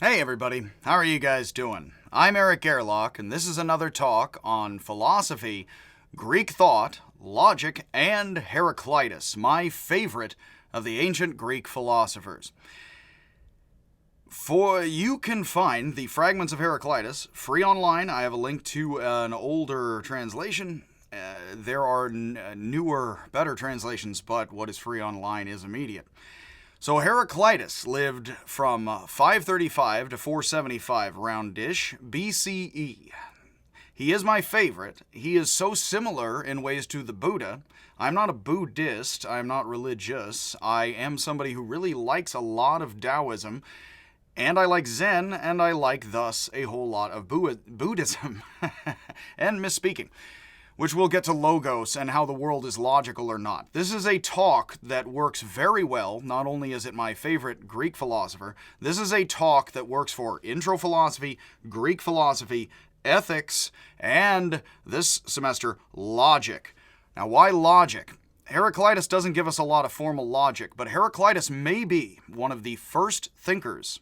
Hey everybody, how are you guys doing? I'm Eric Gerlach, and this is another talk on philosophy, Greek thought, logic, and Heraclitus, my favorite of the ancient Greek philosophers. You can find the Fragments of Heraclitus free online. I have a link to an older translation. There are newer, better translations, but what is free online is immediate. So Heraclitus lived from 535 to 475 roundish BCE. He is my favorite. He is so similar in ways to the Buddha. I'm not a Buddhist. I'm not religious. I am somebody who really likes a lot of Taoism, and I like Zen, and I like thus a whole lot of Buddhism. And misspeaking, which we'll get to logos and how the world is logical or not. This is a talk that works very well. Not only is it my favorite Greek philosopher, this is a talk that works for intro philosophy, Greek philosophy, ethics, and this semester, logic. Now, why logic? Heraclitus doesn't give us a lot of formal logic, but Heraclitus may be one of the first thinkers,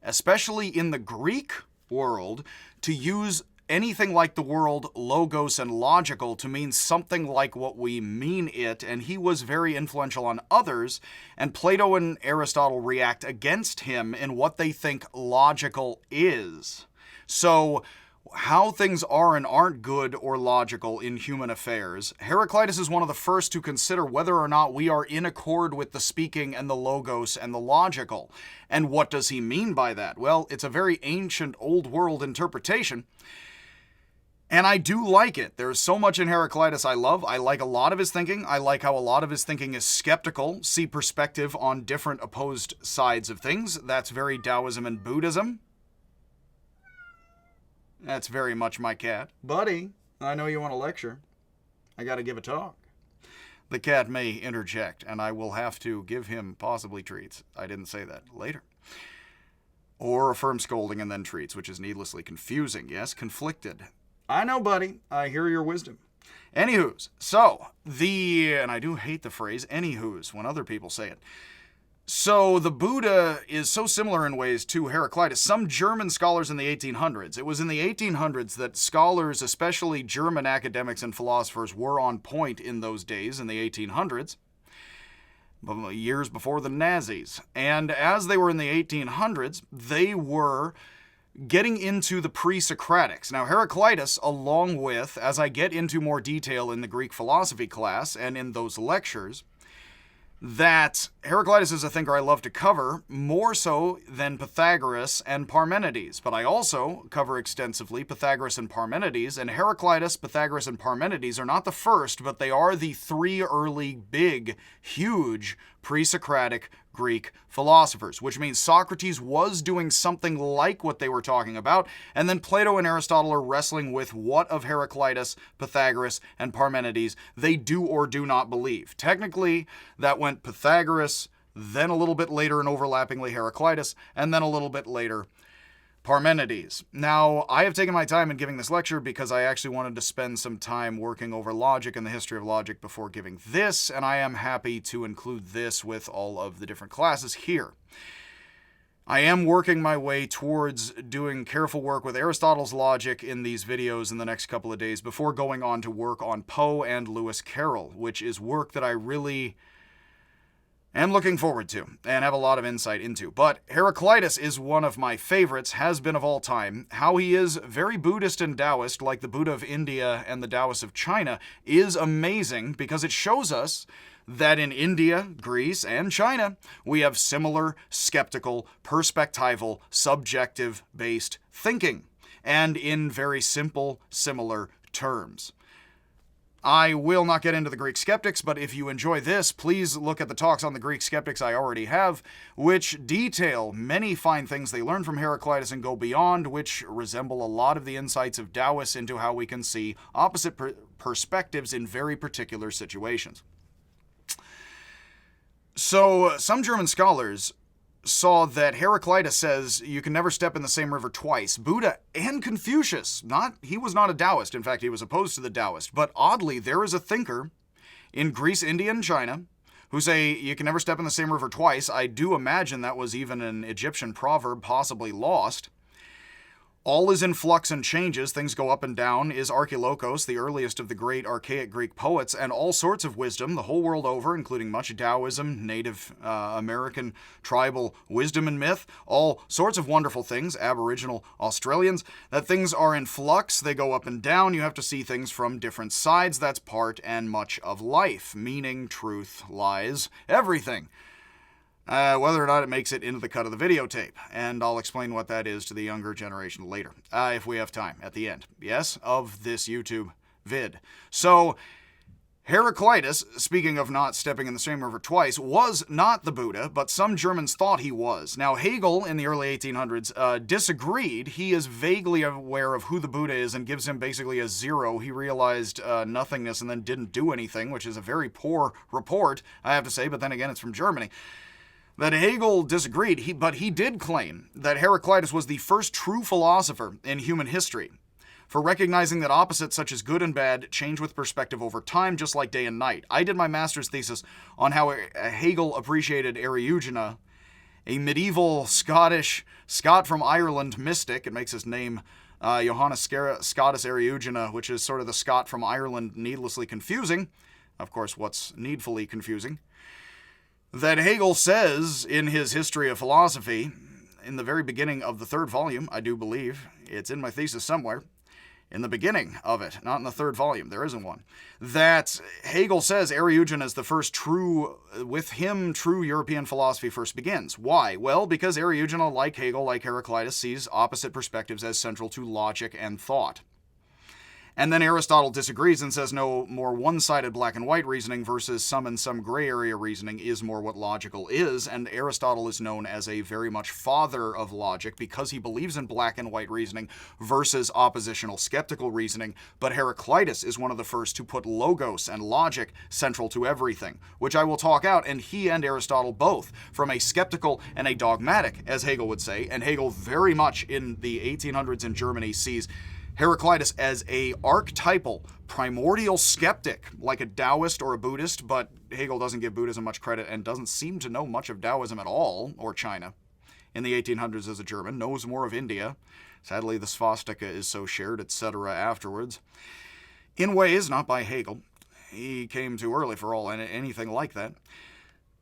especially in the Greek world, to use anything like the word logos and logical to mean something like what we mean it, and he was very influential on others, and Plato and Aristotle react against him in what they think logical is. So, how things are and aren't good or logical in human affairs, Heraclitus is one of the first to consider whether or not we are in accord with the speaking and the logos and the logical. And what does he mean by that? Well, it's a very ancient, old world interpretation, and I do like it. There's so much in Heraclitus I love. I like a lot of his thinking. I like how a lot of his thinking is skeptical, see perspective on different opposed sides of things. That's very Taoism and Buddhism. That's very much my cat. Buddy, I know you want to lecture. I got to give a talk. The cat may interject, and I will have to give him possibly treats. I didn't say that. Later. Or a firm scolding and then treats, which is needlessly confusing. Yes, conflicted. I know, buddy. I hear your wisdom. Anywho's, and I do hate the phrase anywho's when other people say it. So the Buddha is so similar in ways to Heraclitus. Some German scholars in the 1800s, it was in the 1800s that scholars, especially German academics and philosophers, were on point in those days, in the 1800s, years before the Nazis. And as they were in the 1800s, they were getting into the pre-Socratics. Now, Heraclitus, along with, as I get into more detail in the Greek philosophy class and in those lectures, that Heraclitus is a thinker I love to cover, more so than Pythagoras and Parmenides. But I also cover extensively Pythagoras and Parmenides, and Heraclitus, Pythagoras, and Parmenides are not the first, but they are the three early, big, huge pre-Socratic Greek philosophers, which means Socrates was doing something like what they were talking about, and then Plato and Aristotle are wrestling with what of Heraclitus, Pythagoras, and Parmenides they do or do not believe. Technically, that went Pythagoras, then a little bit later and overlappingly Heraclitus, and then a little bit later Parmenides. Now, I have taken my time in giving this lecture because I actually wanted to spend some time working over logic and the history of logic before giving this, and I am happy to include this with all of the different classes here. I am working my way towards doing careful work with Aristotle's logic in these videos in the next couple of days before going on to work on Poe and Lewis Carroll, which is work that I really am looking forward to and have a lot of insight into. But Heraclitus is one of my favorites, has been of all time. How he is very Buddhist and Taoist, like the Buddha of India and the Taoists of China, is amazing because it shows us that in India, Greece, and China, we have similar skeptical, perspectival, subjective-based thinking, and in very simple, similar terms. I will not get into the Greek skeptics, but if you enjoy this, please look at the talks on the Greek skeptics I already have, which detail many fine things they learn from Heraclitus and go beyond, which resemble a lot of the insights of Taoists into how we can see opposite perspectives in very particular situations. So, some German scholars saw that Heraclitus says you can never step in the same river twice. Buddha and Confucius, he was not a Taoist. In fact, he was opposed to the Taoist. But oddly, there is a thinker in Greece, India, and China who say you can never step in the same river twice. I do imagine that was even an Egyptian proverb, possibly lost. All is in flux and changes, things go up and down, is Archilochos, the earliest of the great archaic Greek poets, and all sorts of wisdom, the whole world over, including much Taoism, Native American tribal wisdom and myth, all sorts of wonderful things, Aboriginal Australians, that things are in flux, they go up and down, you have to see things from different sides, that's part and much of life, meaning, truth, lies, everything. Whether or not it makes it into the cut of the videotape. And I'll explain what that is to the younger generation later, if we have time at the end, yes, of this YouTube vid. So, Heraclitus, speaking of not stepping in the same river twice, was not the Buddha, but some Germans thought he was. Now, Hegel, in the early 1800s, disagreed. He is vaguely aware of who the Buddha is and gives him basically a 0. He realized nothingness and then didn't do anything, which is a very poor report, I have to say, but then again, it's from Germany. That Hegel disagreed, but he did claim that Heraclitus was the first true philosopher in human history, for recognizing that opposites such as good and bad change with perspective over time, just like day and night. I did my master's thesis on how Hegel appreciated Eriugena, a medieval Scot from Ireland mystic. It makes his name Johannes Scotus Eriugena, which is sort of the Scot from Ireland, needlessly confusing. Of course, what's needfully confusing? That Hegel says in his History of Philosophy, in the very beginning of the 3rd volume, I do believe, it's in my thesis somewhere, in the beginning of it, not in the 3rd volume, there isn't one, that Hegel says Eriugena is the first true, with him, true European philosophy first begins. Why? Well, because Eriugena, like Hegel, like Heraclitus, sees opposite perspectives as central to logic and thought. And then Aristotle disagrees and says no more one-sided black and white reasoning versus some and some gray area reasoning is more what logical is, and Aristotle is known as a very much father of logic because he believes in black and white reasoning versus oppositional skeptical reasoning, but Heraclitus is one of the first to put logos and logic central to everything, which I will talk out, and he and Aristotle both, from a skeptical and a dogmatic, as Hegel would say, and Hegel very much in the 1800s in Germany sees Heraclitus as a archetypal, primordial skeptic, like a Taoist or a Buddhist, but Hegel doesn't give Buddhism much credit and doesn't seem to know much of Taoism at all, or China. In the 1800s as a German, knows more of India. Sadly, the swastika is so shared, etc. afterwards. In ways, not by Hegel. He came too early for anything like that.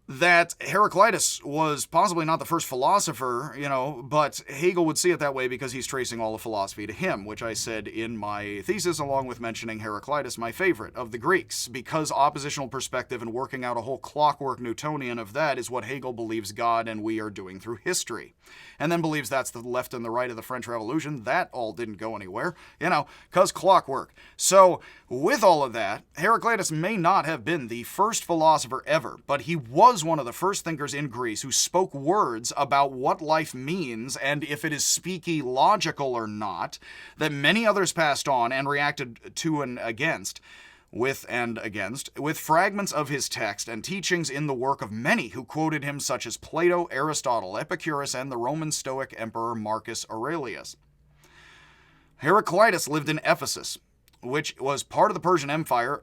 That Heraclitus was possibly not the first philosopher, but Hegel would see it that way because he's tracing all of philosophy to him, which I said in my thesis, along with mentioning Heraclitus, my favorite of the Greeks, because oppositional perspective and working out a whole clockwork Newtonian of that is what Hegel believes God and we are doing through history. And then believes that's the left and the right of the French Revolution. That all didn't go anywhere, because clockwork. So, with all of that, Heraclitus may not have been the first philosopher ever, but he was one of the first thinkers in Greece who spoke words about what life means and if it is speaky logical or not, that many others passed on and reacted to and against, with fragments of his text and teachings in the work of many who quoted him, such as Plato, Aristotle, Epicurus, and the Roman Stoic emperor Marcus Aurelius. Heraclitus lived in Ephesus, which was part of the Persian Empire.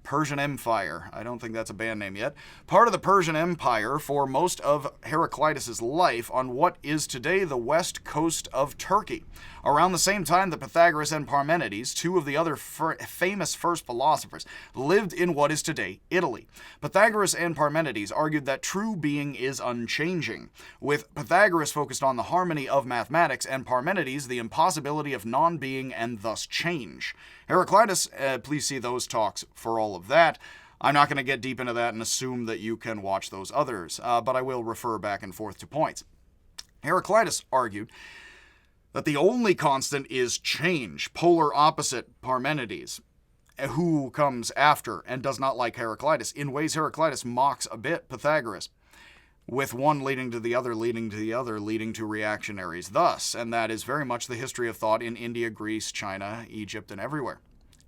Persian Empire. I don't think that's a band name yet. Part of the Persian Empire for most of Heraclitus' life on what is today the west coast of Turkey. Around the same time that Pythagoras and Parmenides, two of the other famous first philosophers, lived in what is today Italy. Pythagoras and Parmenides argued that true being is unchanging, with Pythagoras focused on the harmony of mathematics and Parmenides the impossibility of non-being and thus change. Heraclitus, please see those talks for all of that. I'm not going to get deep into that and assume that you can watch those others, but I will refer back and forth to points. Heraclitus argued that the only constant is change, polar opposite Parmenides, who comes after and does not like Heraclitus. In ways, Heraclitus mocks a bit Pythagoras, with one leading to the other, leading to the other, leading to reactionaries thus, and that is very much the history of thought in India, Greece, China, Egypt, and everywhere.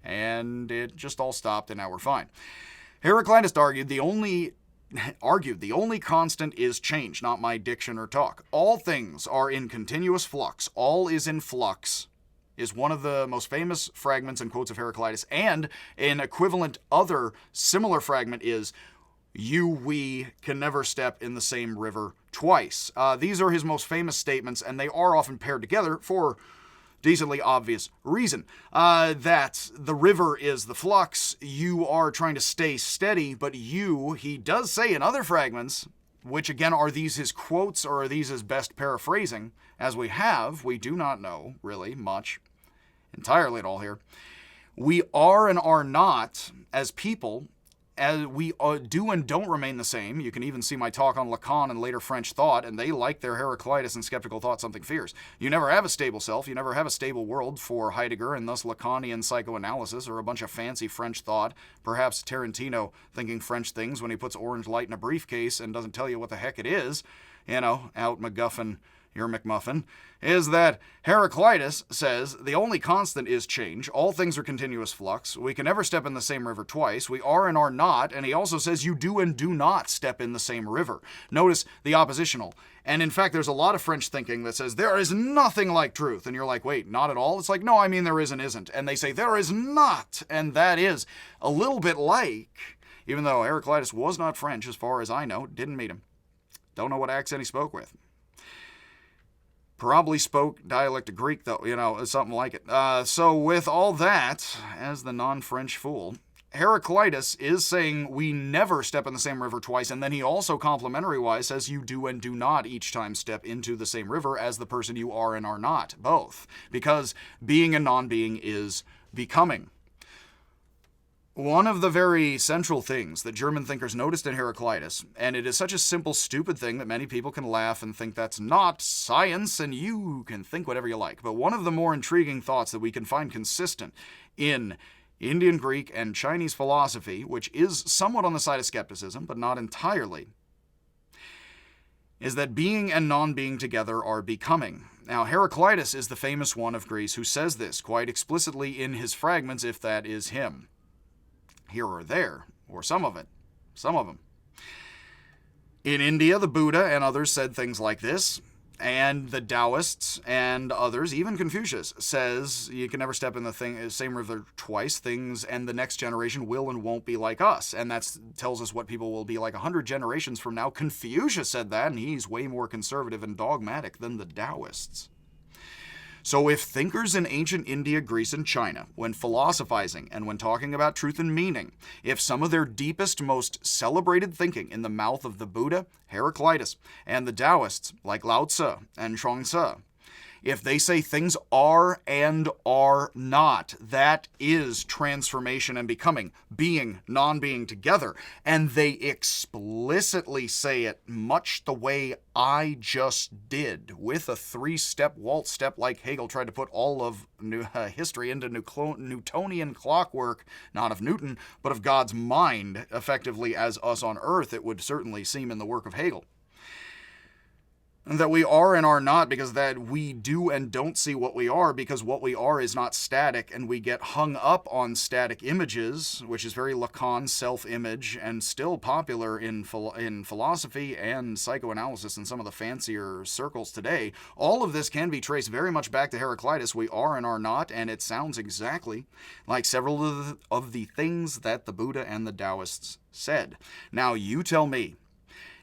And it just all stopped, and now we're fine. Heraclitus argued the only constant is change, not my diction or talk. All things are in continuous flux. All is in flux. is one of the most famous fragments and quotes of Heraclitus, and an equivalent other similar fragment is, we can never step in the same river twice. These are his most famous statements, and they are often paired together for decently obvious reason. That the river is the flux, you are trying to stay steady, but he does say in other fragments, which again, are these his quotes or are these his best paraphrasing? As we do not know really much entirely at all here. We are and are not, as people, as we do and don't remain the same. You can even see my talk on Lacan and later French thought, and they like their Heraclitus and skeptical thought something fierce. You never have a stable self, you never have a stable world for Heidegger and thus Lacanian psychoanalysis or a bunch of fancy French thought, perhaps Tarantino thinking French things when he puts orange light in a briefcase and doesn't tell you what the heck it is, out MacGuffin, your McMuffin, is that Heraclitus says the only constant is change. All things are continuous flux. We can never step in the same river twice. We are and are not. And he also says you do and do not step in the same river. Notice the oppositional. And in fact, there's a lot of French thinking that says there is nothing like truth. And you're like, wait, not at all? It's like, no, I mean there is and isn't. And they say there is not. And that is a little bit like, even though Heraclitus was not French as far as I know, didn't meet him. Don't know what accent he spoke with. Probably spoke dialect of Greek, though, something like it. So with all that, as the non-French fool, Heraclitus is saying we never step in the same river twice, and then he also complimentary-wise says you do and do not each time step into the same river as the person you are and are not, both. Because being and non-being is becoming. One of the very central things that German thinkers noticed in Heraclitus, and it is such a simple, stupid thing that many people can laugh and think that's not science and you can think whatever you like, but one of the more intriguing thoughts that we can find consistent in Indian, Greek, and Chinese philosophy, which is somewhat on the side of skepticism, but not entirely, is that being and non-being together are becoming. Now, Heraclitus is the famous one of Greece who says this quite explicitly in his fragments, if that is him. Here or there, or some of them. In India, the Buddha and others said things like this, and the Taoists and others, even Confucius, says you can never step in the same river twice. Things and the next generation will and won't be like us, and that tells us what people will be like 100 generations from now. Confucius said that, and he's way more conservative and dogmatic than the Taoists. So if thinkers in ancient India, Greece, and China, when philosophizing and when talking about truth and meaning, if some of their deepest, most celebrated thinking in the mouth of the Buddha, Heraclitus, and the Taoists, like Lao Tzu and Chuang Tzu, if they say things are and are not, that is transformation and becoming, being, non-being together. And they explicitly say it much the way I just did, with a 3-step waltz step like Hegel tried to put all of history into Newtonian clockwork, not of Newton, but of God's mind, effectively as us on earth, it would certainly seem in the work of Hegel. That we are and are not, because that we do and don't see what we are, because what we are is not static, and we get hung up on static images, which is very Lacan self-image and still popular in philosophy and psychoanalysis in some of the fancier circles today. All of this can be traced very much back to Heraclitus. We are and are not, and it sounds exactly like several of the things that the Buddha and the Taoists said. Now, you tell me,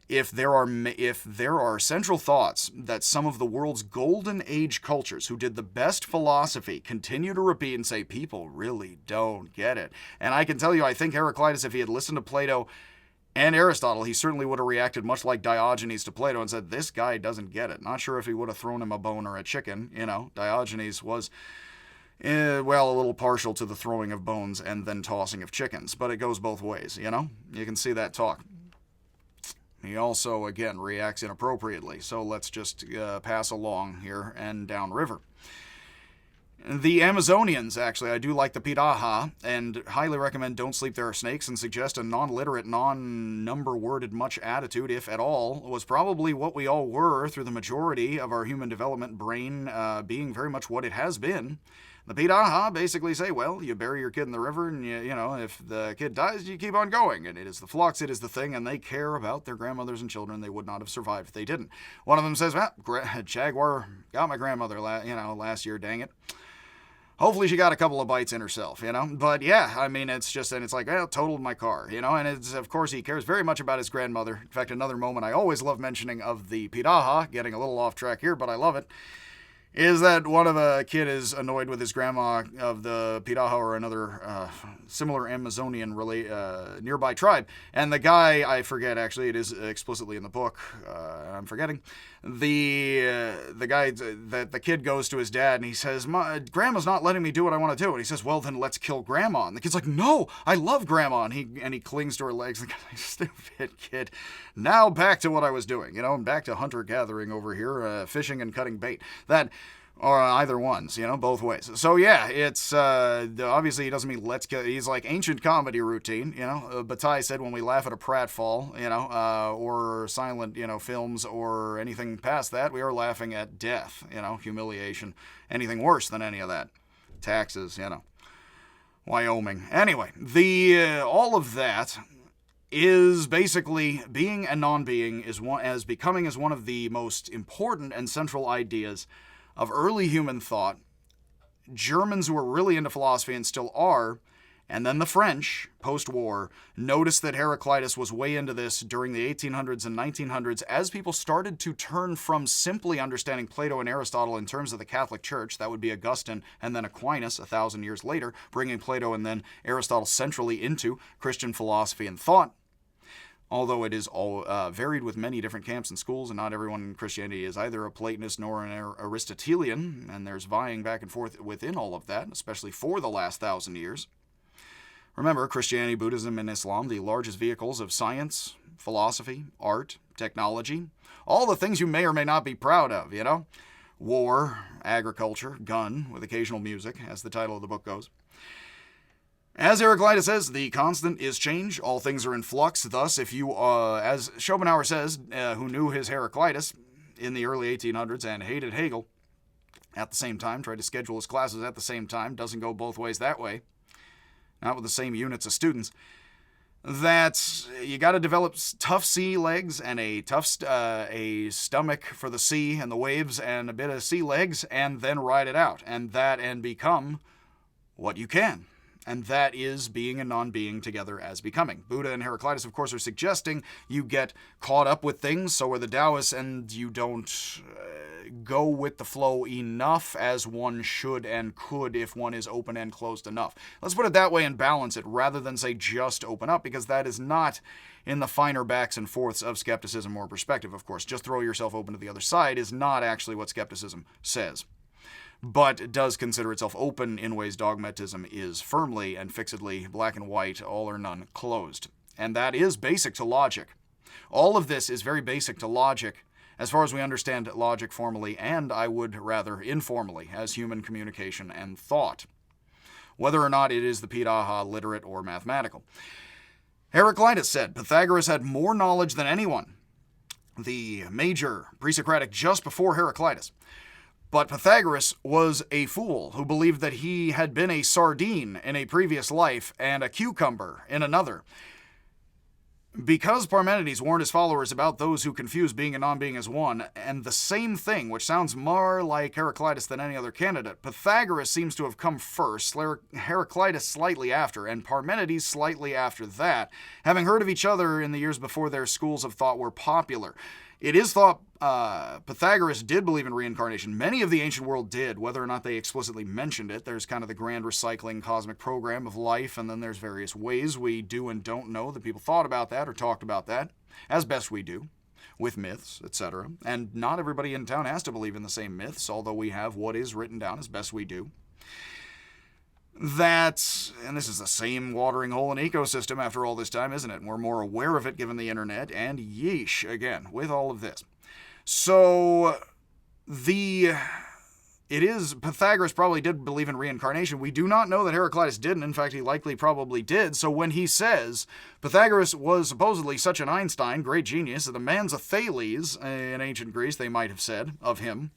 if there are central thoughts that some of the world's golden age cultures who did the best philosophy continue to repeat and say, people really don't get it. And I can tell you, I think Heraclitus, if he had listened to Plato and Aristotle, he certainly would have reacted much like Diogenes to Plato and said, this guy doesn't get it. Not sure if he would have thrown him a bone or a chicken. Diogenes was, a little partial to the throwing of bones and then tossing of chickens. But it goes both ways, You can see that talk. He also, again, reacts inappropriately, so let's just pass along here and downriver. The Amazonians, actually, I do like the Piraha, and highly recommend Don't Sleep There Are Snakes, and suggest a non-literate, non-number-worded much attitude, if at all, was probably what we all were through the majority of our human development, brain being very much what it has been. The Piraha basically say, well, you bury your kid in the river, and if the kid dies, you keep on going. And it is the flux, it is the thing, and they care about their grandmothers and children. They would not have survived if they didn't. One of them says, well, Jaguar got my grandmother, last year, dang it. Hopefully she got a couple of bites in herself, But yeah, I mean, it's like, well, totaled my car, And it's, of course, he cares very much about his grandmother. In fact, another moment I always love mentioning of the Piraha, getting a little off track here, but I love it, is that one of a kid is annoyed with his grandma of the Piraha or another similar Amazonian nearby tribe. And the guy, I forget, actually, it is explicitly in the book, I'm forgetting, the guy, that the kid goes to his dad and he says, Grandma's not letting me do what I want to do. And he says, well, then let's kill Grandma. And the kid's like, no, I love Grandma. And he clings to her legs. The guy's like, stupid kid. Now back to what I was doing, and back to hunter-gathering over here, fishing and cutting bait. Or either ones, both ways. So yeah, it's, obviously he doesn't mean let's kill, he's like ancient comedy routine, Bataille said when we laugh at a pratfall, or silent, films or anything past that, we are laughing at death, humiliation, anything worse than any of that. Taxes, Wyoming. Anyway, all of that is basically being and non-being is becoming one of the most important and central ideas of early human thought. Germans who were really into philosophy and still are, and then the French, post-war, noticed that Heraclitus was way into this during the 1800s and 1900s as people started to turn from simply understanding Plato and Aristotle in terms of the Catholic Church, that would be Augustine and then Aquinas 1,000 years later, bringing Plato and then Aristotle centrally into Christian philosophy and thought. Although it is all varied with many different camps and schools, and not everyone in Christianity is either a Platonist nor an Aristotelian, and there's vying back and forth within all of that, especially for the last 1,000 years. Remember, Christianity, Buddhism, and Islam, the largest vehicles of science, philosophy, art, technology, all the things you may or may not be proud of, War, agriculture, gun, with occasional music, as the title of the book goes. As Heraclitus says, the constant is change. All things are in flux. Thus, if you, as Schopenhauer says, who knew his Heraclitus in the early 1800s and hated Hegel at the same time, tried to schedule his classes at the same time, doesn't go both ways that way, not with the same units of students, that you got to develop tough sea legs and a stomach for the sea and the waves and a bit of sea legs, and then ride it out, and become what you can. And that is being and non-being together as becoming. Buddha and Heraclitus, of course, are suggesting you get caught up with things, so are the Taoists, and you don't go with the flow enough as one should and could if one is open and closed enough. Let's put it that way and balance it, rather than say just open up, because that is not in the finer backs and forths of skepticism or perspective, of course. Just throw yourself open to the other side is not actually what skepticism says, but does consider itself open in ways dogmatism is firmly and fixedly black and white, all or none, closed. And that is basic to logic. All of this is very basic to logic as far as we understand logic formally, and I would rather informally, as human communication and thought, whether or not it is the Piraha, literate, or mathematical. Heraclitus said Pythagoras had more knowledge than anyone, the major pre-Socratic just before Heraclitus. But Pythagoras was a fool who believed that he had been a sardine in a previous life and a cucumber in another. Because Parmenides warned his followers about those who confuse being and non-being as one, and the same thing, which sounds more like Heraclitus than any other candidate, Pythagoras seems to have come first, Heraclitus slightly after, and Parmenides slightly after that, having heard of each other in the years before their schools of thought were popular. It is thought Pythagoras did believe in reincarnation. Many of the ancient world did, whether or not they explicitly mentioned it. There's kind of the grand recycling cosmic program of life, and then there's various ways we do and don't know that people thought about that or talked about that, as best we do, with myths, etc. And not everybody in town has to believe in the same myths, although we have what is written down as best we do. That, and this is the same watering hole in ecosystem after all this time, isn't it? We're more aware of it given the internet, and yeesh, again, with all of this. So, Pythagoras probably did believe in reincarnation. We do not know that Heraclitus didn't. In fact, he likely probably did. So when he says Pythagoras was supposedly such an Einstein, great genius, that a man's a Thales, in ancient Greece, they might have said of him,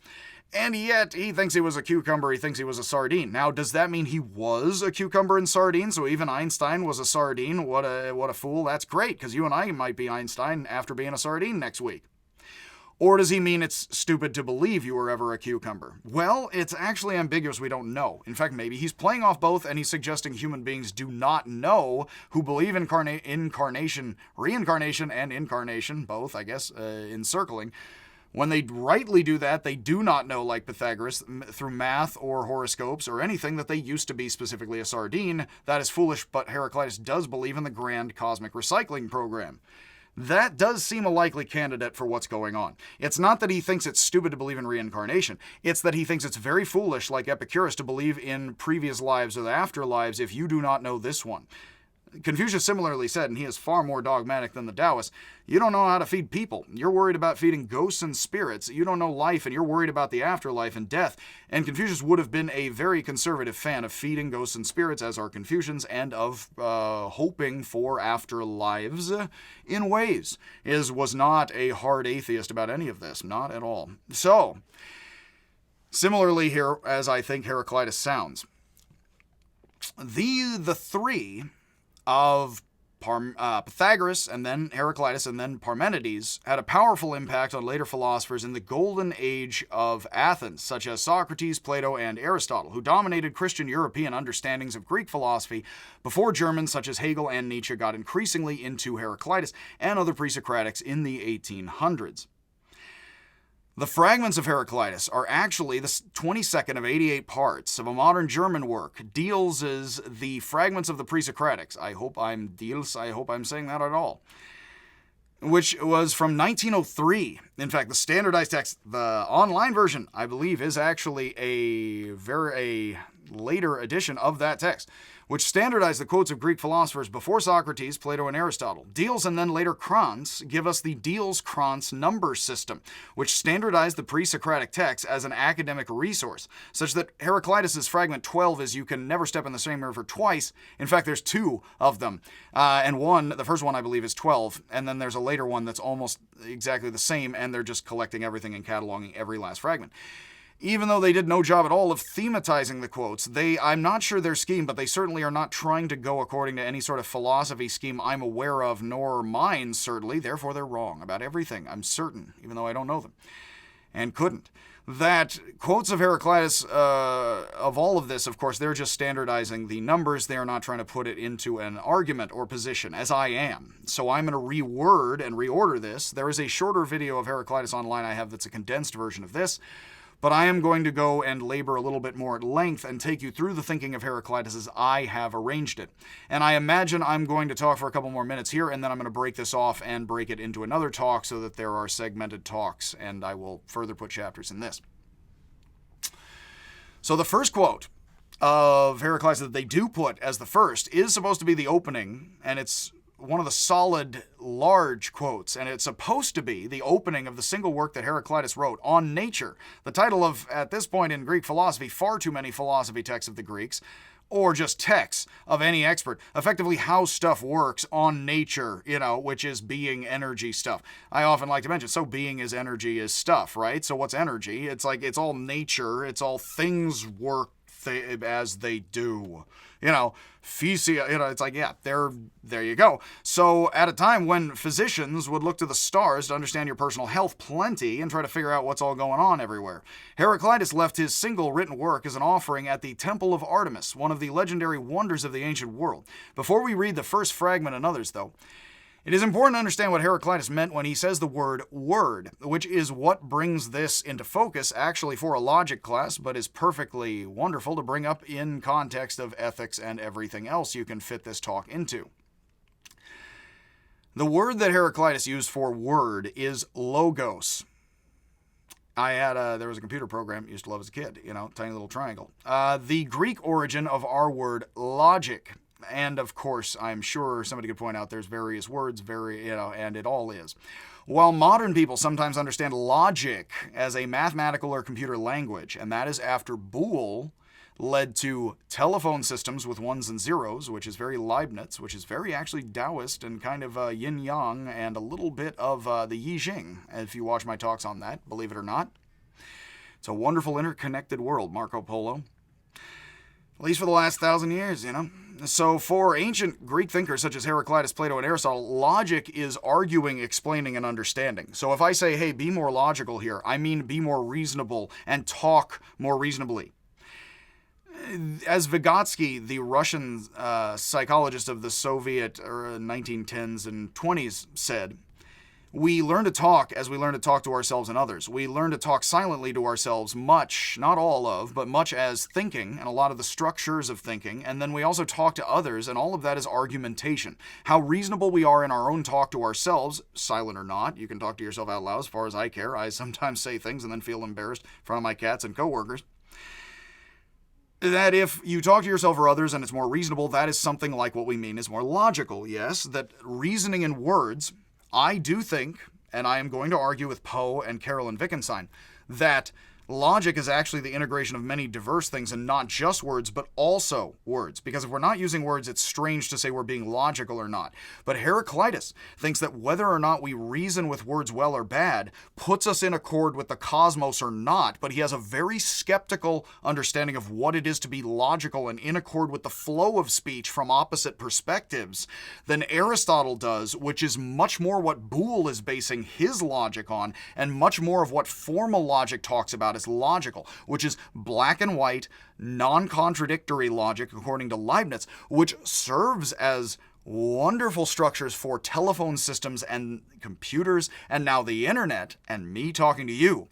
and yet he thinks he was a cucumber, he thinks he was a sardine. Now, does that mean he was a cucumber and sardine, so even Einstein was a sardine? What a fool. That's great, because you and I might be Einstein after being a sardine next week. Or does he mean it's stupid to believe you were ever a cucumber? Well, it's actually ambiguous. We don't know. In fact, maybe he's playing off both, and he's suggesting human beings do not know who believe incarnation, reincarnation, and incarnation, both, I guess, encircling. When they rightly do that, they do not know, like Pythagoras, through math or horoscopes or anything, that they used to be specifically a sardine. That is foolish, but Heraclitus does believe in the grand cosmic recycling program. That does seem a likely candidate for what's going on. It's not that he thinks it's stupid to believe in reincarnation. It's that he thinks it's very foolish, like Epicurus, to believe in previous lives or the afterlives if you do not know this one. Confucius similarly said, and he is far more dogmatic than the Taoists, you don't know how to feed people. You're worried about feeding ghosts and spirits. You don't know life, and you're worried about the afterlife and death. And Confucius would have been a very conservative fan of feeding ghosts and spirits, as are Confucians, and of hoping for afterlives in ways. Was not a hard atheist about any of this, not at all. So, similarly here, as I think Heraclitus sounds, the three of Pythagoras, and then Heraclitus, and then Parmenides had a powerful impact on later philosophers in the golden age of Athens, such as Socrates, Plato, and Aristotle, who dominated Christian European understandings of Greek philosophy before Germans such as Hegel and Nietzsche got increasingly into Heraclitus and other pre-Socratics in the 1800s. The Fragments of Heraclitus are actually the 22nd of 88 parts of a modern German work. Deals is the Fragments of the Pre-Socratics. I hope I'm saying that at all. Which was from 1903. In fact, the standardized text, the online version, I believe, is actually a later edition of that text, which standardized the quotes of Greek philosophers before Socrates, Plato, and Aristotle. Diels and then later Krantz give us the Diels-Krantz number system, which standardized the pre-Socratic text as an academic resource, such that Heraclitus' fragment 12 is you can never step in the same river twice. In fact, there's two of them. And the first one I believe is 12, and then there's a later one that's almost exactly the same, and they're just collecting everything and cataloging every last fragment. Even though they did no job at all of thematizing the quotes, I'm not sure their scheme, but they certainly are not trying to go according to any sort of philosophy scheme I'm aware of, nor mine, certainly. Therefore, they're wrong about everything, I'm certain, even though I don't know them, and couldn't. That quotes of Heraclitus, of all of this, of course, they're just standardizing the numbers. They are not trying to put it into an argument or position, as I am. So I'm going to reword and reorder this. There is a shorter video of Heraclitus online I have that's a condensed version of this. But I am going to go and labor a little bit more at length and take you through the thinking of Heraclitus as I have arranged it. And I imagine I'm going to talk for a couple more minutes here, and then I'm going to break this off and break it into another talk so that there are segmented talks, and I will further put chapters in this. So the first quote of Heraclitus that they do put as the first is supposed to be the opening, and it's one of the solid, large quotes, and it's supposed to be the opening of the single work that Heraclitus wrote on nature. The title of, at this point in Greek philosophy, far too many philosophy texts of the Greeks, or just texts of any expert, effectively how stuff works on nature, which is being energy stuff. I often like to mention, so being is energy is stuff, right? So what's energy? It's like, it's all nature, it's all things work as they do. Physia, it's like, yeah, there you go. So at a time when physicians would look to the stars to understand your personal health plenty and try to figure out what's all going on everywhere, Heraclitus left his single written work as an offering at the Temple of Artemis, one of the legendary wonders of the ancient world. Before we read the first fragment and others, though, it is important to understand what Heraclitus meant when he says the word, which is what brings this into focus actually for a logic class, but is perfectly wonderful to bring up in context of ethics and everything else you can fit this talk into. The word that Heraclitus used for word is logos. There was a computer program I used to love as a kid, tiny little triangle. The Greek origin of our word logic. And of course, I'm sure somebody could point out there's various words, and it all is. While modern people sometimes understand logic as a mathematical or computer language, and that is after Boole led to telephone systems with ones and zeros, which is very Leibniz, which is very actually Taoist and kind of yin-yang and a little bit of the Yi-Jing, if you watch my talks on that, believe it or not. It's a wonderful interconnected world, Marco Polo. At least for the last 1,000 years, you know. So for ancient Greek thinkers such as Heraclitus, Plato, and Aristotle, logic is arguing, explaining, and understanding. So if I say, hey, be more logical here, I mean be more reasonable and talk more reasonably. As Vygotsky, the Russian psychologist of the Soviet 1910s and 20s, said, we learn to talk as we learn to talk to ourselves and others. We learn to talk silently to ourselves much, not all of, but much as thinking and a lot of the structures of thinking. And then we also talk to others, and all of that is argumentation. How reasonable we are in our own talk to ourselves, silent or not. You can talk to yourself out loud as far as I care. I sometimes say things and then feel embarrassed in front of my cats and coworkers. That if you talk to yourself or others and it's more reasonable, that is something like what we mean is more logical. Yes, that reasoning in words, I do think, and I am going to argue with Poe and Carroll and Wittgenstein, that logic is actually the integration of many diverse things and not just words, but also words. Because if we're not using words, it's strange to say we're being logical or not. But Heraclitus thinks that whether or not we reason with words well or bad puts us in accord with the cosmos or not, but he has a very skeptical understanding of what it is to be logical and in accord with the flow of speech from opposite perspectives than Aristotle does, which is much more what Boole is basing his logic on, and much more of what formal logic talks about as logical, which is black and white, non-contradictory logic, according to Leibniz, which serves as wonderful structures for telephone systems and computers, and now the internet, and me talking to you.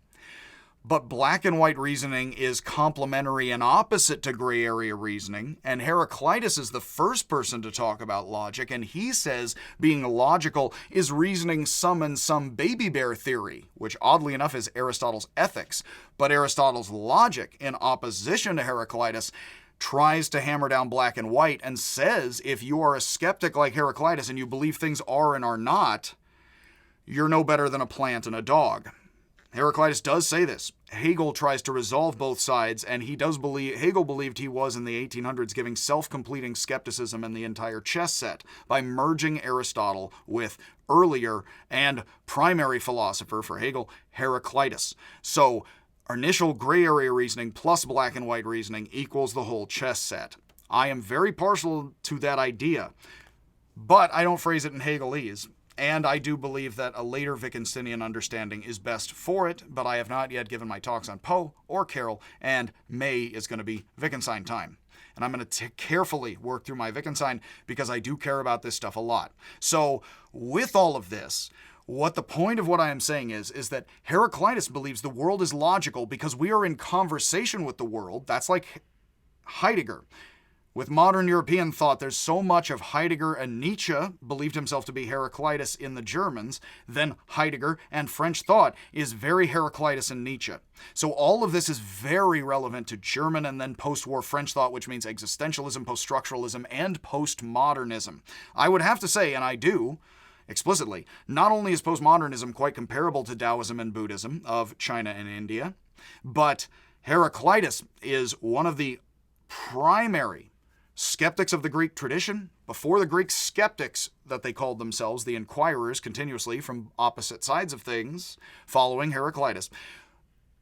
But black and white reasoning is complementary and opposite to gray area reasoning, and Heraclitus is the first person to talk about logic, and he says being logical is reasoning some and some baby bear theory, which oddly enough is Aristotle's ethics. But Aristotle's logic, in opposition to Heraclitus, tries to hammer down black and white and says if you are a skeptic like Heraclitus and you believe things are and are not, you're no better than a plant and a dog. Heraclitus does say this. Hegel tries to resolve both sides, and Hegel believed he was in the 1800s giving self-completing skepticism in the entire chess set by merging Aristotle with earlier and primary philosopher for Hegel, Heraclitus. So initial gray area reasoning plus black and white reasoning equals the whole chess set. I am very partial to that idea, but I don't phrase it in Hegelese. And I do believe that a later Wittgensteinian understanding is best for it, but I have not yet given my talks on Poe or Carroll, and May is going to be Wittgenstein time. And I'm going to carefully work through my Wittgenstein because I do care about this stuff a lot. So with all of this, what the point of what I am saying is that Heraclitus believes the world is logical because we are in conversation with the world. That's like Heidegger. With modern European thought, there's so much of Heidegger, and Nietzsche believed himself to be Heraclitus in the Germans. Then Heidegger and French thought is very Heraclitus and Nietzsche. So all of this is very relevant to German and then post-war French thought, which means existentialism, post-structuralism, and postmodernism. I would have to say, and I do, explicitly, not only is postmodernism quite comparable to Taoism and Buddhism of China and India, but Heraclitus is one of the primary skeptics of the Greek tradition, before the Greek skeptics that they called themselves, the inquirers continuously from opposite sides of things, following Heraclitus.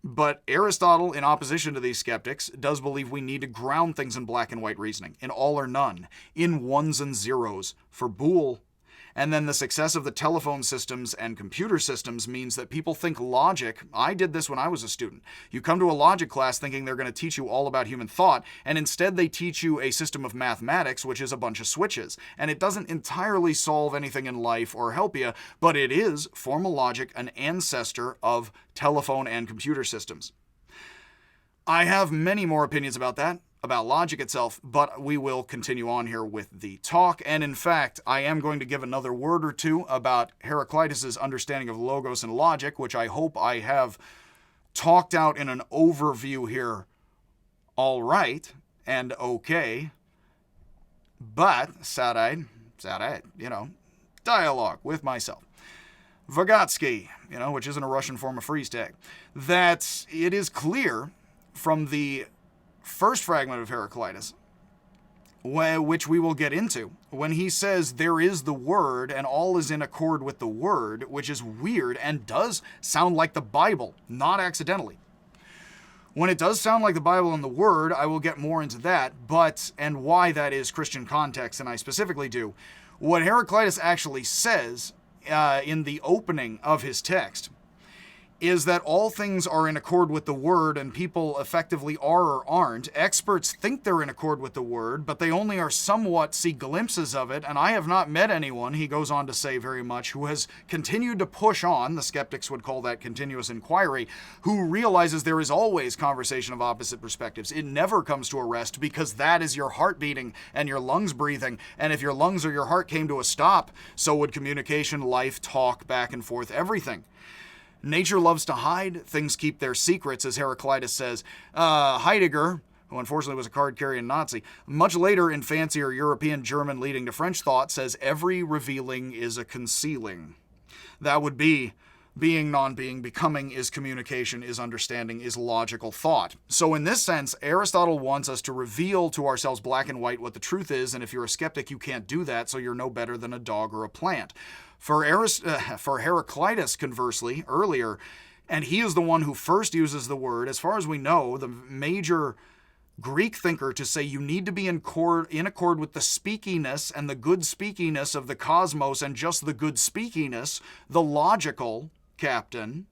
But Aristotle, in opposition to these skeptics, does believe we need to ground things in black and white reasoning, in all or none, in ones and zeros. For Boole, and then the success of the telephone systems and computer systems means that people think logic. I did this when I was a student. You come to a logic class thinking they're going to teach you all about human thought, and instead they teach you a system of mathematics, which is a bunch of switches. And it doesn't entirely solve anything in life or help you, but it is, formal logic, an ancestor of telephone and computer systems. I have many more opinions about that, about logic itself, but we will continue on here with the talk. And in fact, I am going to give another word or two about Heraclitus's understanding of logos and logic, which I hope I have talked out in an overview here all right and okay. But, sad-eyed, dialogue with myself. Vygotsky, which isn't a Russian form of freeze tag, that it is clear from the first fragment of Heraclitus, which we will get into, when he says there is the word and all is in accord with the word, which is weird and does sound like the Bible, not accidentally. When it does sound like the Bible and the Word, I will get more into that, and why that is Christian context, and I specifically do. What Heraclitus actually says in the opening of his text is that all things are in accord with the Word, and people effectively are or aren't. Experts think they're in accord with the Word, but they only are somewhat see glimpses of it, and I have not met anyone, he goes on to say very much, who has continued to push on, the skeptics would call that continuous inquiry, who realizes there is always conversation of opposite perspectives. It never comes to a rest, because that is your heart beating and your lungs breathing, and if your lungs or your heart came to a stop, so would communication, life, talk, back and forth, everything. Nature loves to hide, things keep their secrets, as Heraclitus says. Heidegger, who unfortunately was a card-carrying Nazi, much later in fancier European German leading to French thought, says every revealing is a concealing. That would be being, non-being, becoming is communication, is understanding, is logical thought. So in this sense, Aristotle wants us to reveal to ourselves black and white what the truth is, and if you're a skeptic, you can't do that, so you're no better than a dog or a plant. For Heraclitus, conversely, earlier, and he is the one who first uses the word, as far as we know, the major Greek thinker to say you need to be in accord with the speakiness and the good speakiness of the cosmos and just the good speakiness, the logical captain.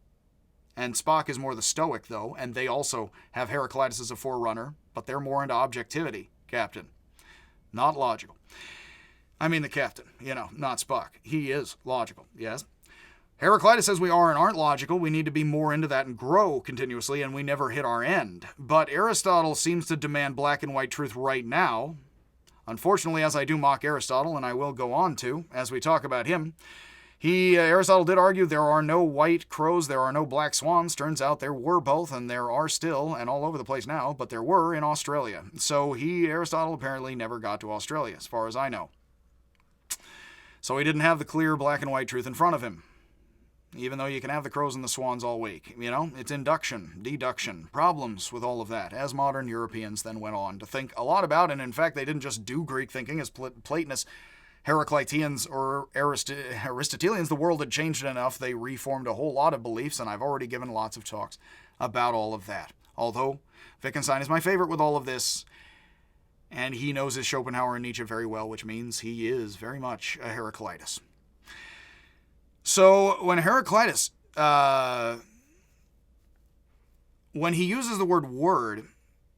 And Spock is more the stoic, though, and they also have Heraclitus as a forerunner, but they're more into objectivity, captain, not logical. I mean the captain, not Spock. He is logical, yes? Heraclitus says we are and aren't logical. We need to be more into that and grow continuously, and we never hit our end. But Aristotle seems to demand black and white truth right now. Unfortunately, as I do mock Aristotle, and I will go on to, as we talk about him, Aristotle did argue there are no white crows, there are no black swans. Turns out there were both, and there are still, and all over the place now, but there were in Australia. So Aristotle apparently never got to Australia, as far as I know. So he didn't have the clear black and white truth in front of him, even though you can have the crows and the swans all week. It's induction, deduction, problems with all of that, as modern Europeans then went on to think a lot about, and in fact, they didn't just do Greek thinking as Platonists, Heracliteans, or Aristotelians. The world had changed enough, they reformed a whole lot of beliefs, and I've already given lots of talks about all of that. Although Wittgenstein is my favorite with all of this, and he knows his Schopenhauer and Nietzsche very well, which means he is very much a Heraclitus. So when Heraclitus, when he uses the word word,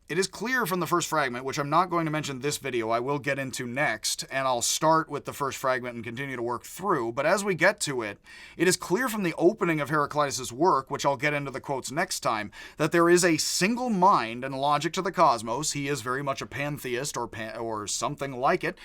it is clear from the first fragment, which I'm not going to mention this video, I will get into next, and I'll start with the first fragment and continue to work through, but as we get to it, it is clear from the opening of Heraclitus' work, which I'll get into the quotes next time, that there is a single mind and logic to the cosmos. He is very much a pantheist or something like it.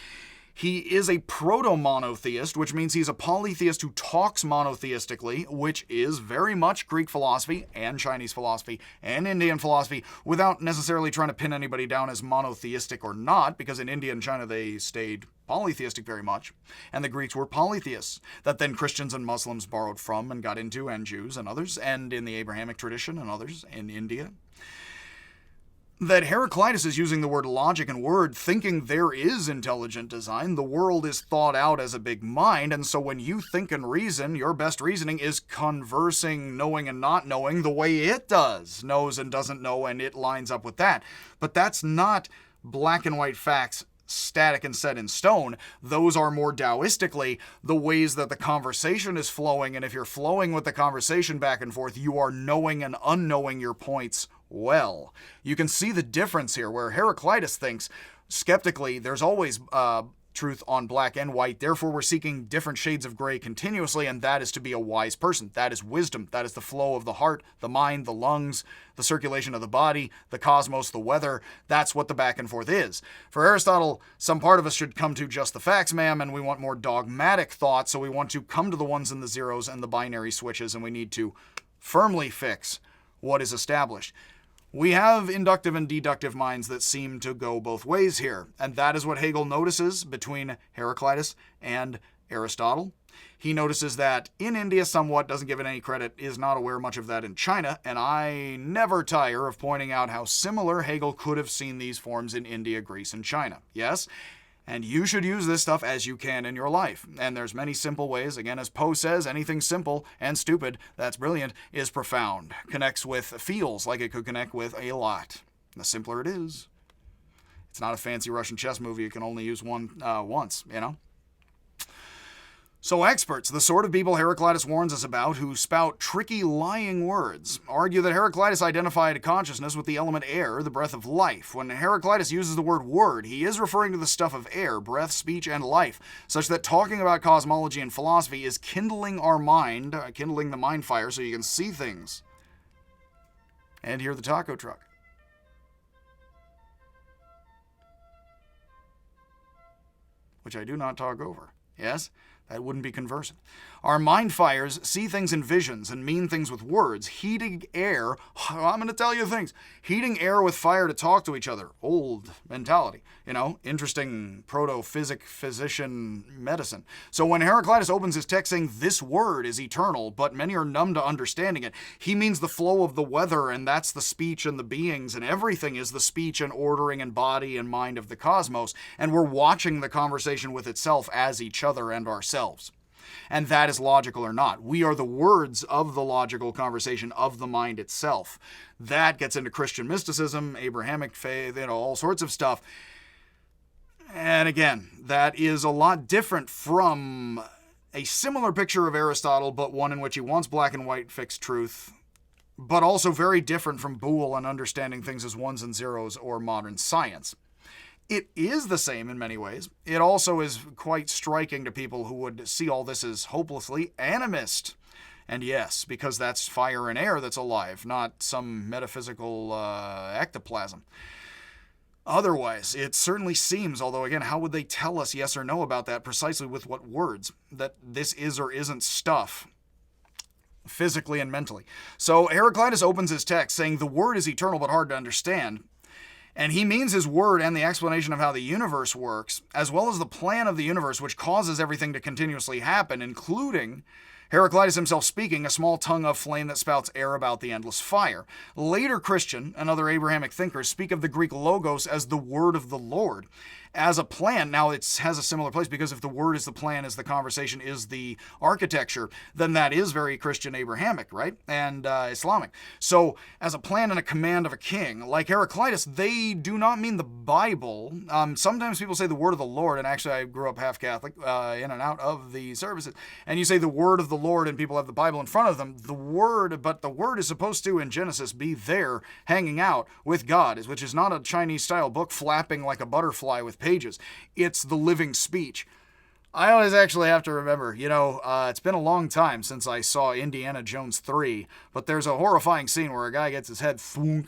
He is a proto-monotheist, which means he's a polytheist who talks monotheistically, which is very much Greek philosophy and Chinese philosophy and Indian philosophy, without necessarily trying to pin anybody down as monotheistic or not, because in India and China they stayed polytheistic very much, and the Greeks were polytheists, that then Christians and Muslims borrowed from and got into, and Jews and others, and in the Abrahamic tradition and others in India. That Heraclitus is using the word logic and word, thinking there is intelligent design. The world is thought out as a big mind, and so when you think and reason, your best reasoning is conversing, knowing and not knowing the way it does, knows and doesn't know, and it lines up with that. But that's not black and white facts, static and set in stone. Those are more Taoistically the ways that the conversation is flowing, and if you're flowing with the conversation back and forth, you are knowing and unknowing your points well. You can see the difference here, where Heraclitus thinks skeptically there's always truth on black and white, therefore we're seeking different shades of gray continuously, and that is to be a wise person. That is wisdom. That is the flow of the heart, the mind, the lungs, the circulation of the body, the cosmos, the weather. That's what the back and forth is. For Aristotle, some part of us should come to just the facts, ma'am, and we want more dogmatic thought, so we want to come to the ones and the zeros and the binary switches, and we need to firmly fix what is established. We have inductive and deductive minds that seem to go both ways here, and that is what Hegel notices between Heraclitus and Aristotle. He notices that in India somewhat, doesn't give it any credit, is not aware much of that in China, and I never tire of pointing out how similar Hegel could have seen these forms in India, Greece, and China. Yes? And you should use this stuff as you can in your life. And there's many simple ways. Again, as Poe says, anything simple and stupid that's brilliant is profound. Connects with, feels like it could connect with a lot. The simpler it is. It's not a fancy Russian chess movie you can only use once, you know? So experts, the sort of people Heraclitus warns us about, who spout tricky, lying words, argue that Heraclitus identified consciousness with the element air, the breath of life. When Heraclitus uses the word word, he is referring to the stuff of air, breath, speech, and life, such that talking about cosmology and philosophy is kindling our mind, kindling the mind fire so you can see things and hear the taco truck. Which I do not talk over. Yes? That wouldn't be conversant. Our mind fires see things in visions and mean things with words. Heating air, I'm going to tell you things. Heating air with fire to talk to each other. Old mentality. You know, interesting physician medicine. So when Heraclitus opens his text saying this word is eternal, but many are numb to understanding it, he means the flow of the weather, and that's the speech and the beings, and everything is the speech and ordering and body and mind of the cosmos, and we're watching the conversation with itself as each other and ourselves. And that is logical or not. We are the words of the logical conversation of the mind itself. That gets into Christian mysticism, Abrahamic faith, all sorts of stuff. And again, that is a lot different from a similar picture of Aristotle, but one in which he wants black and white fixed truth, but also very different from Boole and understanding things as ones and zeros or modern science. It is the same in many ways. It also is quite striking to people who would see all this as hopelessly animist. And yes, because that's fire and air that's alive, not some metaphysical ectoplasm. Otherwise, it certainly seems, although again, how would they tell us yes or no about that precisely with what words, that this is or isn't stuff, physically and mentally. So Heraclitus opens his text saying the word is eternal but hard to understand. And he means his word and the explanation of how the universe works, as well as the plan of the universe which causes everything to continuously happen, including Heraclitus himself speaking, a small tongue of flame that spouts air about the endless fire. Later Christian and other Abrahamic thinkers speak of the Greek logos as the word of the Lord, as a plan. Now it has a similar place because if the word is the plan, is the conversation, is the architecture, then that is very Christian Abrahamic, right? And Islamic. So as a plan and a command of a king, like Heraclitus, they do not mean the Bible. Sometimes people say the word of the Lord, and actually I grew up half Catholic, in and out of the services, and you say the word of the Lord and people have the Bible in front of them. But the word is supposed to, in Genesis, be there hanging out with God, which is not a Chinese style book flapping like a butterfly with pages. It's the living speech. I always actually have to remember, it's been a long time since I saw Indiana Jones 3, but there's a horrifying scene where a guy gets his head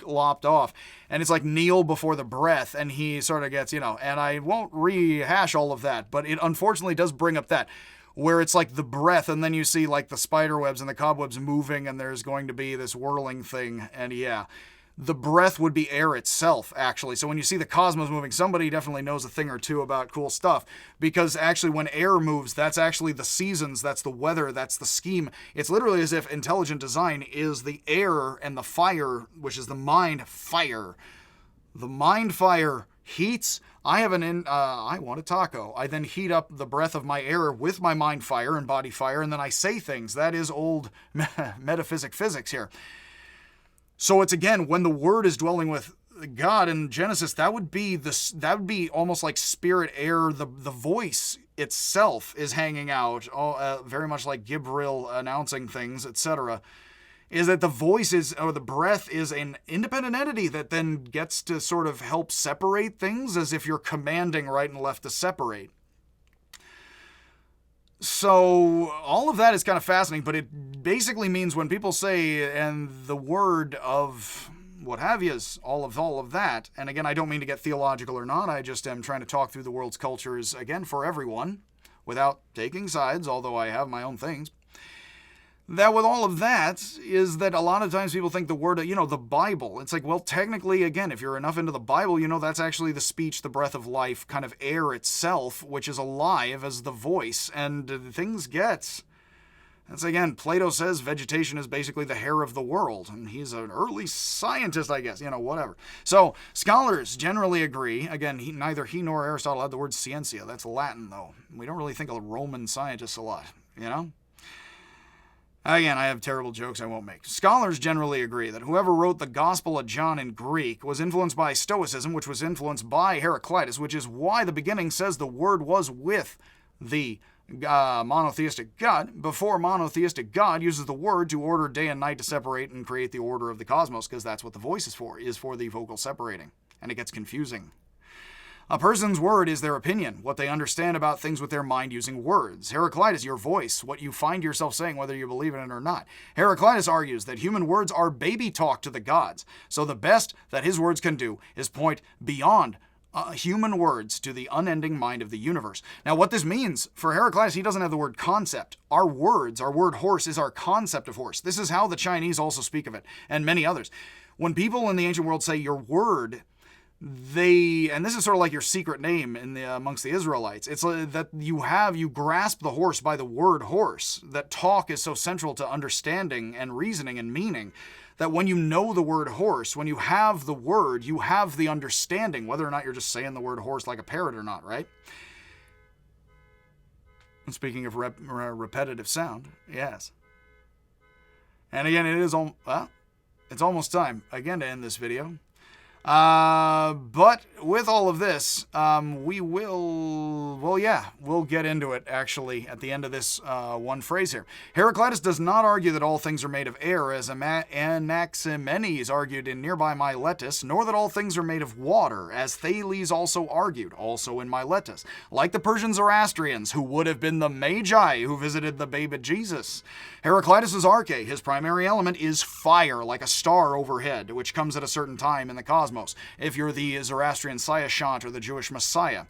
lopped off, and it's like kneel before the breath, and he sort of gets, and I won't rehash all of that, but it unfortunately does bring up that, where it's like the breath, and then you see like the spider webs and the cobwebs moving, and there's going to be this whirling thing, and yeah. The breath would be air itself, actually. So when you see the cosmos moving, somebody definitely knows a thing or two about cool stuff. Because actually when air moves, that's actually the seasons, that's the weather, that's the scheme. It's literally as if intelligent design is the air and the fire, which is the mind fire. The mind fire heats. I want a taco. I then heat up the breath of my air with my mind fire and body fire, and then I say things. That is old physics here. So it's again, when the word is dwelling with God in Genesis, that would be almost like spirit air. The voice itself is hanging out, very much like Gibril announcing things, etc. Is that the voice or the breath is an independent entity that then gets to sort of help separate things, as if you're commanding right and left to separate. So all of that is kind of fascinating, but it basically means when people say, and the word of what have yous, all of that, and again, I don't mean to get theological or not, I just am trying to talk through the world's cultures, again, for everyone, without taking sides, although I have my own things. That with all of that is that a lot of times people think the word, the Bible. It's like, well, technically, again, if you're enough into the Bible, that's actually the speech, the breath of life, kind of air itself, which is alive as the voice. And things get That's again, Plato says vegetation is basically the hair of the world, and he's an early scientist, I guess, whatever. So scholars generally agree, again, neither he nor Aristotle had the word scientia. That's Latin, though. We don't really think of Roman scientists a lot, Again, I have terrible jokes I won't make. Scholars generally agree that whoever wrote the Gospel of John in Greek was influenced by Stoicism, which was influenced by Heraclitus, which is why the beginning says the Word was with the monotheistic God, before monotheistic God uses the Word to order day and night to separate and create the order of the cosmos, because that's what the voice is for the vocal separating. And it gets confusing. A person's word is their opinion, what they understand about things with their mind using words. Heraclitus, your voice, what you find yourself saying, whether you believe in it or not. Heraclitus argues that human words are baby talk to the gods, so the best that his words can do is point beyond human words to the unending mind of the universe. Now, what this means, for Heraclitus, he doesn't have the word concept. Our words, our word horse, is our concept of horse. This is how the Chinese also speak of it, and many others. When people in the ancient world say your word, and this is sort of like your secret name amongst the Israelites. It's that you grasp the horse by the word horse. That talk is so central to understanding and reasoning and meaning that when you know the word horse, when you have the word, you have the understanding, whether or not you're just saying the word horse like a parrot or not, right? And speaking of repetitive sound, yes. And again, it's almost time again to end this video. But with all of this, we'll get into it actually at the end of this one phrase here. Heraclitus does not argue that all things are made of air, as Anaximenes argued in nearby Miletus, nor that all things are made of water, as Thales also argued, also in Miletus, like the Persian Zoroastrians, who would have been the Magi who visited the babe at Jesus. Heraclitus's arche, his primary element, is fire, like a star overhead, which comes at a certain time in the cosmos, if you're the Zoroastrian Saishant or the Jewish Messiah,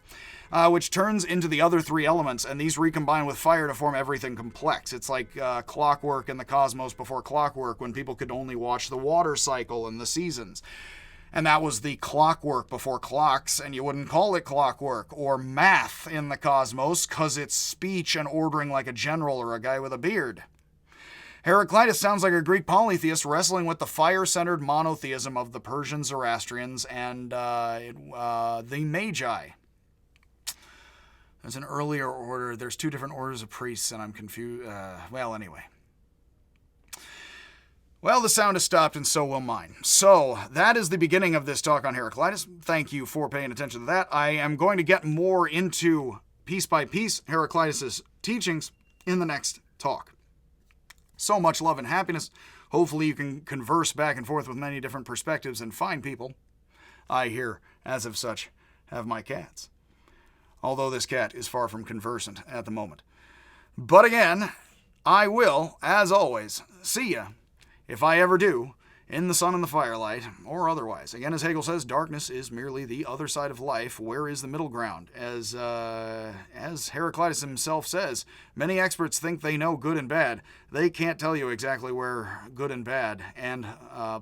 which turns into the other three elements, and these recombine with fire to form everything complex. It's like clockwork in the cosmos before clockwork, when people could only watch the water cycle and the seasons. And that was the clockwork before clocks, and you wouldn't call it clockwork, or math in the cosmos, because it's speech and ordering like a general or a guy with a beard. Heraclitus sounds like a Greek polytheist wrestling with the fire-centered monotheism of the Persian Zoroastrians and the Magi. There's an earlier order. There's two different orders of priests, and I'm confused. Anyway. Well, the sound has stopped, and so will mine. So, that is the beginning of this talk on Heraclitus. Thank you for paying attention to that. I am going to get more into, piece by piece, Heraclitus' teachings in the next talk. So much love and happiness. Hopefully you can converse back and forth with many different perspectives and fine people. I here, as of such, have my cats. Although this cat is far from conversant at the moment. But again, I will, as always, see ya, if I ever do, in the sun and the firelight, or otherwise. Again, as Hegel says, darkness is merely the other side of life. Where is the middle ground? As Heraclitus himself says, many experts think they know good and bad. They can't tell you exactly where good and bad, and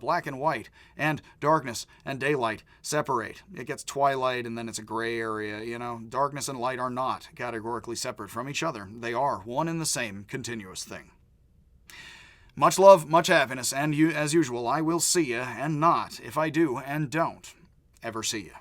black and white, and darkness and daylight separate. It gets twilight, and then it's a gray area, Darkness and light are not categorically separate from each other. They are one and the same continuous thing. Much love, much happiness, and as usual, I will see ya, and not, if I do and don't, ever see ya.